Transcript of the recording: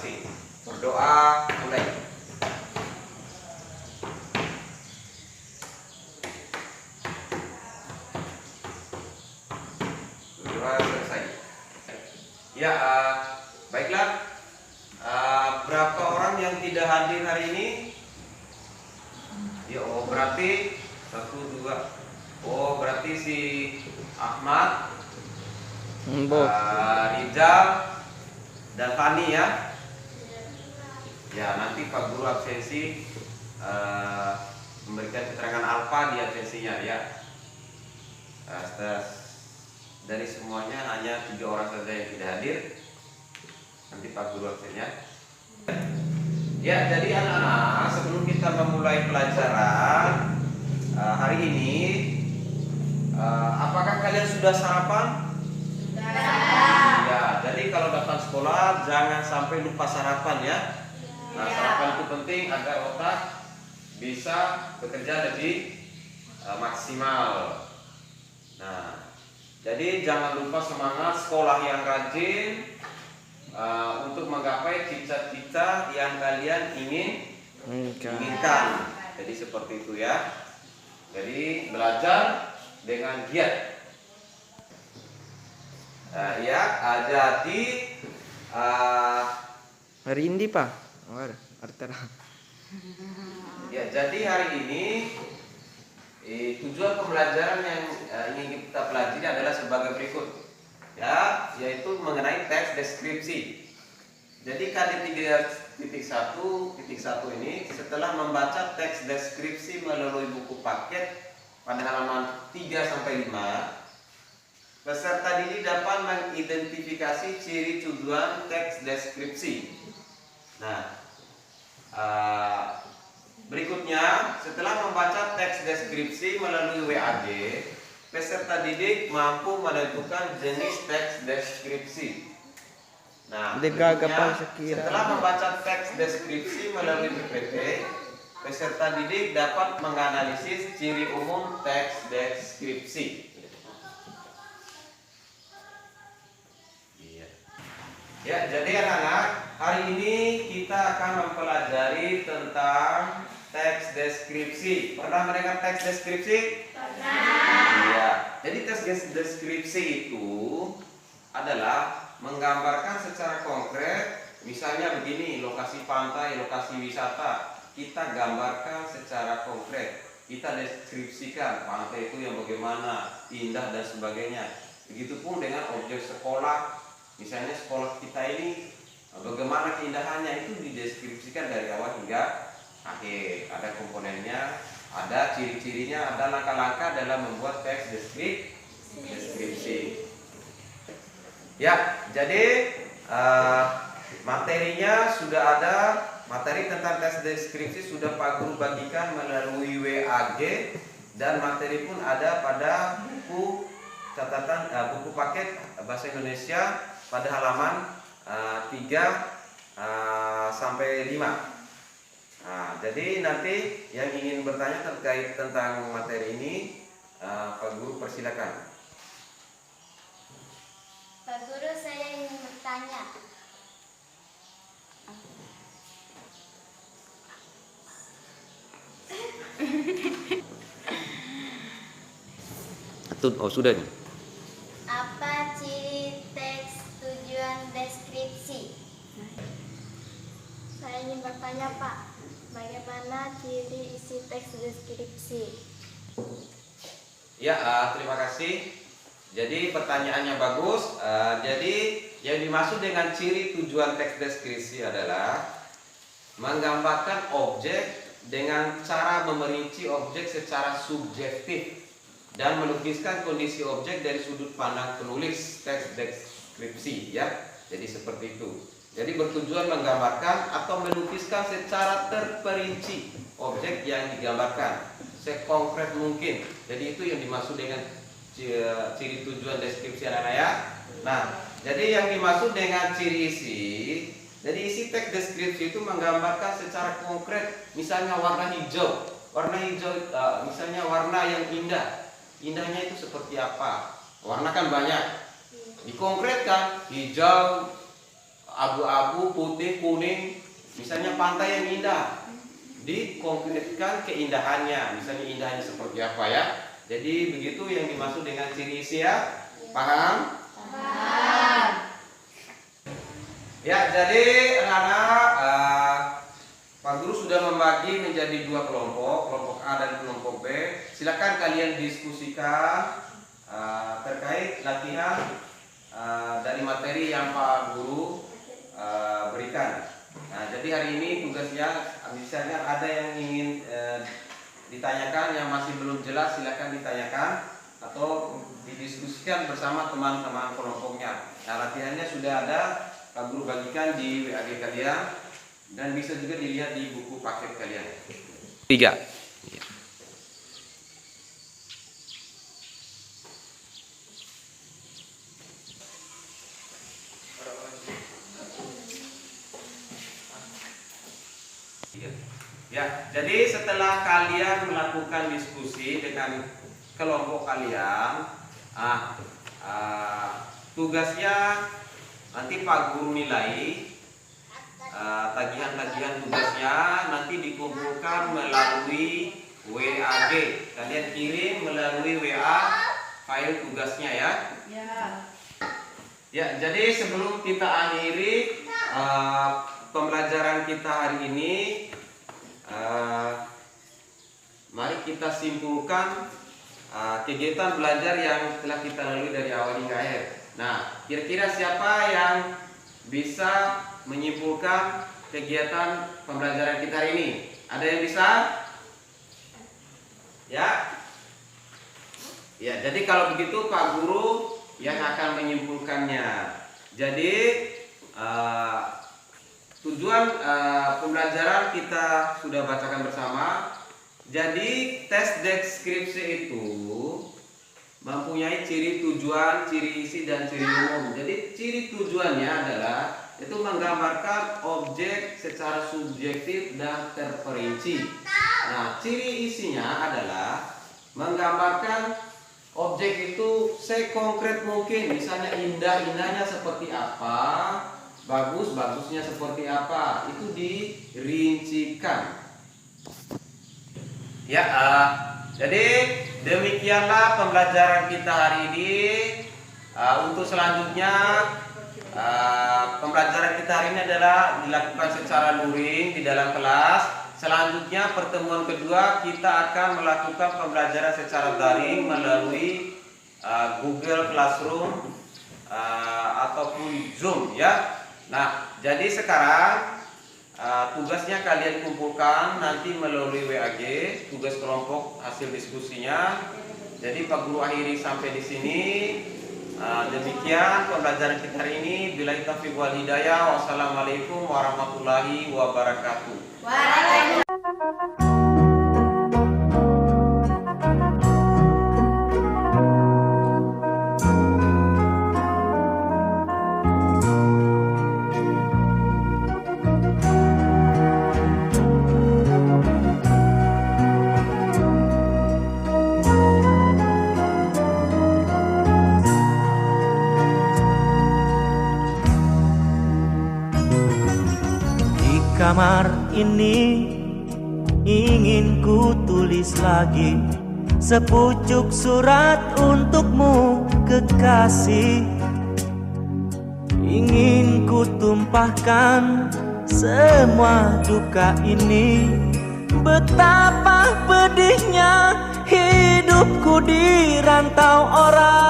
kasih. Berdoa mulai. Berdoa selesai. Ya, baiklah. Berapa orang yang tidak hadir hari ini? Ya, berarti 1, 2. Berarti si Ahmad, Rizal, dan Fani ya. Ya, nanti Pak Guru absensi memberikan keterangan alfa di absensinya ya. Dari semuanya hanya 3 orang saja yang tidak hadir. Nanti Pak Guru absennya. Ya, jadi anak-anak, sebelum kita memulai pelajaran hari ini, apakah kalian sudah sarapan? Ya, jadi kalau datang sekolah jangan sampai lupa sarapan ya. Nah, sarapan itu penting agar otak bisa bekerja lebih maksimal. Nah, jadi jangan lupa semangat sekolah yang rajin untuk menggapai cita-cita yang kalian inginkan. Jadi seperti itu ya. Jadi belajar dengan giat. Jadi hari ini Pak. Ya, jadi hari ini tujuan pembelajaran yang ingin kita pelajari adalah sebagai berikut. Ya, yaitu mengenai teks deskripsi. Jadi KD 3.1.1 ini setelah membaca teks deskripsi melalui buku paket pada halaman 3 sampai 5, peserta didik dapat mengidentifikasi ciri tujuan teks deskripsi. Nah, berikutnya setelah membaca teks deskripsi melalui WAG, peserta didik mampu menentukan jenis teks deskripsi. Nah, setelah membaca teks deskripsi melalui PPT, peserta didik dapat menganalisis ciri umum teks deskripsi. Ya, jadi anak-anak, hari ini kita akan mempelajari tentang teks deskripsi. Pernah mendengar teks deskripsi? Pernah. Iya. Jadi teks deskripsi itu adalah menggambarkan secara konkret, misalnya begini, lokasi pantai, lokasi wisata, kita gambarkan secara konkret. Kita deskripsikan pantai itu yang bagaimana, indah dan sebagainya. Begitupun dengan objek sekolah. Misalnya sekolah kita ini bagaimana keindahannya, itu dideskripsikan dari awal hingga akhir. Ada komponennya, ada ciri-cirinya, ada langkah-langkah dalam membuat teks deskripsi. Ya, jadi materinya sudah ada, materi tentang teks deskripsi sudah Pak Guru bagikan melalui WAG, dan materi pun ada pada buku catatan buku paket bahasa Indonesia pada halaman 3 sampai 5. Nah, jadi nanti yang ingin bertanya terkait tentang materi ini, Pak Guru persilakan. Pak Guru, saya ingin bertanya. Sudah nih. Apa ciri teks tujuan deskripsi? Saya ingin bertanya Pak, bagaimana ciri isi teks deskripsi? Ya, terima kasih. Jadi pertanyaannya bagus. Jadi yang dimaksud dengan ciri tujuan teks deskripsi adalah menggambarkan objek dengan cara memerinci objek secara subjektif dan melukiskan kondisi objek dari sudut pandang penulis teks deskripsi ya. Jadi seperti itu. Jadi bertujuan menggambarkan atau melukiskan secara terperinci objek yang digambarkan sekonkret mungkin. Jadi itu yang dimaksud dengan ciri tujuan deskripsi anak-anak ya. Nah, jadi yang dimaksud dengan ciri isi, jadi isi teks deskripsi itu menggambarkan secara konkret, misalnya warna hijau. Warna hijau misalnya warna yang indah. Indahnya itu seperti apa? Warna kan banyak. Dikonkretkan, hijau abu-abu, putih, kuning, misalnya pantai yang indah, dikonkretkan keindahannya, misalnya indahnya seperti apa ya. Jadi begitu yang dimaksud dengan ciri isi ya, paham? Paham. Ya, jadi anak-anak, Pak Guru sudah membagi menjadi dua kelompok, kelompok A dan kelompok B. Silakan kalian diskusikan terkait latihan dari materi yang Pak Guru berikan. Nah, jadi hari ini tugasnya, misalnya ada yang ingin ditanyakan yang masih belum jelas, silakan ditanyakan atau didiskusikan bersama teman-teman kelompoknya. Nah, latihannya sudah ada, Pak Guru bagikan di WAG kalian dan bisa juga dilihat di buku paket kalian. 3. Ya, jadi setelah kalian melakukan diskusi dengan kelompok kalian, tugasnya nanti Pak Guru nilai, tagihan-tagihan tugasnya nanti dikumpulkan melalui WAG. Kalian kirim melalui WA file tugasnya ya. Ya, jadi sebelum kita akhiri pembelajaran kita hari ini, mari kita simpulkan kegiatan belajar yang telah kita lalui dari awal hingga akhir. Nah, kira-kira siapa yang bisa menyimpulkan kegiatan pembelajaran kita hari ini? Ada yang bisa? Ya? Ya, jadi kalau begitu Pak Guru yang akan menyimpulkannya. Jadi tujuan pembelajaran kita sudah bacakan bersama. Jadi tes deskripsi itu mempunyai ciri tujuan, ciri isi, dan ciri umum. Jadi ciri tujuannya adalah itu menggambarkan objek secara subjektif dan terperinci. Nah, ciri isinya adalah menggambarkan objek itu sekonkret mungkin. Misalnya indah-indahnya seperti apa, bagus-bagusnya seperti apa, itu dirincikan. Ya, jadi demikianlah pembelajaran kita hari ini. Untuk selanjutnya pembelajaran kita hari ini adalah dilakukan secara luring di dalam kelas. Selanjutnya pertemuan kedua kita akan melakukan pembelajaran secara daring melalui Google Classroom ataupun Zoom ya. Nah, jadi sekarang tugasnya kalian kumpulkan nanti melalui WAG, tugas kelompok hasil diskusinya. Jadi Pak Guru akhiri sampai di sini. Demikian pembelajaran kita hari ini. Billahi taufiq wal hidayah. Wassalamualaikum warahmatullahi wabarakatuh. Waalaikumsalam. Kamar ini ingin ku tulis lagi sepucuk surat untukmu kekasih. Ingin ku tumpahkan semua duka ini, betapa pedihnya hidupku di rantau orang.